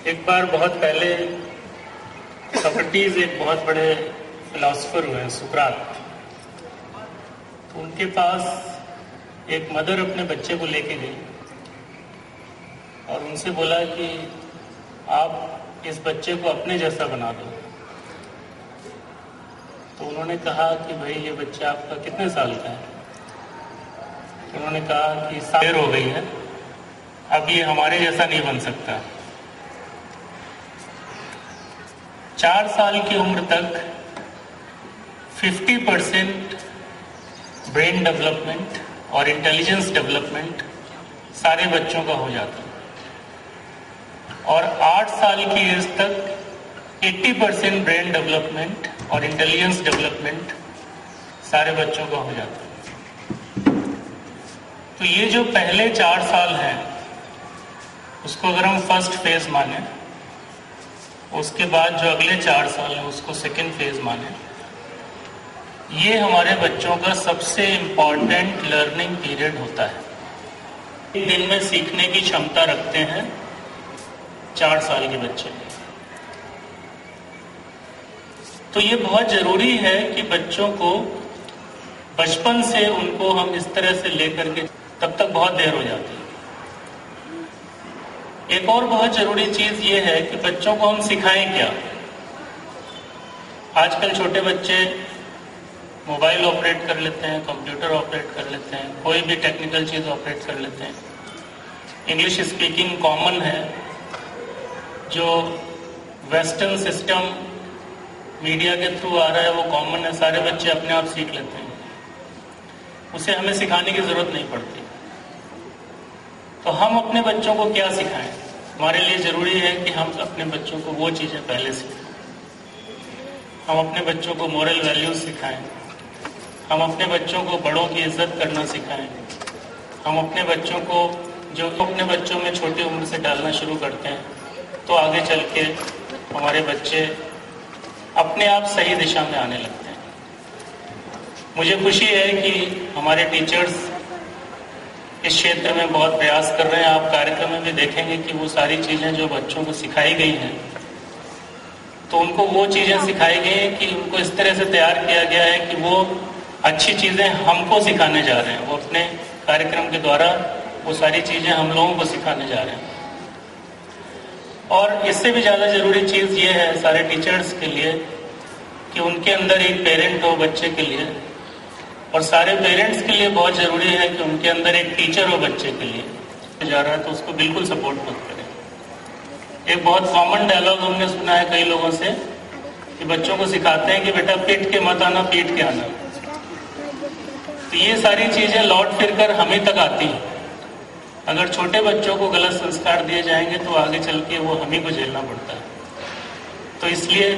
एक बार बहुत पहले सोक्रेटिस एक बहुत बड़े फिलोसोफर हुए, सुकरात। तो उनके पास एक मदर अपने बच्चे को लेके गई और उनसे बोला कि आप इस बच्चे को अपने जैसा बना दो। तो उन्होंने कहा कि भाई ये बच्चा आपका कितने साल का है? तो उन्होंने कहा कि देर हो गई है, अब ये हमारे जैसा नहीं बन सकता। 4 साल की उम्र तक 50% ब्रेन डेवलपमेंट और इंटेलिजेंस डेवलपमेंट सारे बच्चों का हो जाता है और 8 साल की एज तक 80% ब्रेन डेवलपमेंट और इंटेलिजेंस डेवलपमेंट सारे बच्चों का हो जाता है। तो ये जो पहले 4 साल हैं उसको अगर हम फर्स्ट फेज माने, उसके बाद जो अगले 4 साल हैं उसको सेकेंड फेज माने, ये हमारे बच्चों का सबसे इम्पॉर्टेंट लर्निंग पीरियड होता है। एक दिन में सीखने की क्षमता रखते हैं 4 साल के बच्चे। तो ये बहुत जरूरी है कि बच्चों को बचपन से उनको हम इस तरह से लेकर के, तब तक बहुत देर हो जाती है। एक और बहुत जरूरी चीज ये है कि बच्चों को हम सिखाएं क्या। आजकल छोटे बच्चे मोबाइल ऑपरेट कर लेते हैं, कंप्यूटर ऑपरेट कर लेते हैं, कोई भी टेक्निकल चीज ऑपरेट कर लेते हैं। इंग्लिश स्पीकिंग कॉमन है, जो वेस्टर्न सिस्टम मीडिया के थ्रू आ रहा है वो कॉमन है, सारे बच्चे अपने आप सीख लेते हैं, उसे हमें सिखाने की जरूरत नहीं पड़ती। तो हम अपने बच्चों को क्या सिखाएं? हमारे लिए जरूरी है कि हम अपने बच्चों को वो चीजें पहले सिखाएं। हम अपने बच्चों को मॉरल वैल्यूज सिखाएं, हम अपने बच्चों को बड़ों की इज्जत करना सिखाएं, हम अपने बच्चों को जो अपने बच्चों में छोटी उम्र से डालना शुरू करते हैं तो आगे चल के हमारे बच्चे अपने आप सही दिशा में आने लगते हैं। मुझे खुशी है कि हमारे टीचर्स इस क्षेत्र में बहुत प्रयास कर रहे हैं। आप कार्यक्रम में भी देखेंगे कि वो सारी चीजें जो बच्चों को सिखाई गई हैं, तो उनको वो चीजें सिखाई गई हैं कि उनको इस तरह से तैयार किया गया है कि वो अच्छी चीजें हमको सिखाने जा रहे हैं। वो अपने कार्यक्रम के द्वारा वो सारी चीजें हम लोगों को सिखाने जा रहे हैं। और इससे भी ज्यादा जरूरी चीज ये है सारे टीचर्स के लिए कि उनके अंदर एक पेरेंट हो बच्चे के लिए, और सारे पेरेंट्स के लिए बहुत जरूरी है कि उनके अंदर एक टीचर हो बच्चे के लिए। जा रहा है तो उसको बिल्कुल सपोर्ट मत करें। एक बहुत कॉमन डायलॉग हमने सुना है कई लोगों से कि बच्चों को सिखाते हैं कि बेटा पिट के मत आना, पीट के आना। तो ये सारी चीजें लौट फिर कर हम ही तक आती हैं। अगर छोटे बच्चों को गलत संस्कार दिए जाएंगे तो आगे चल के वो हम ही को झेलना पड़ता है। तो इसलिए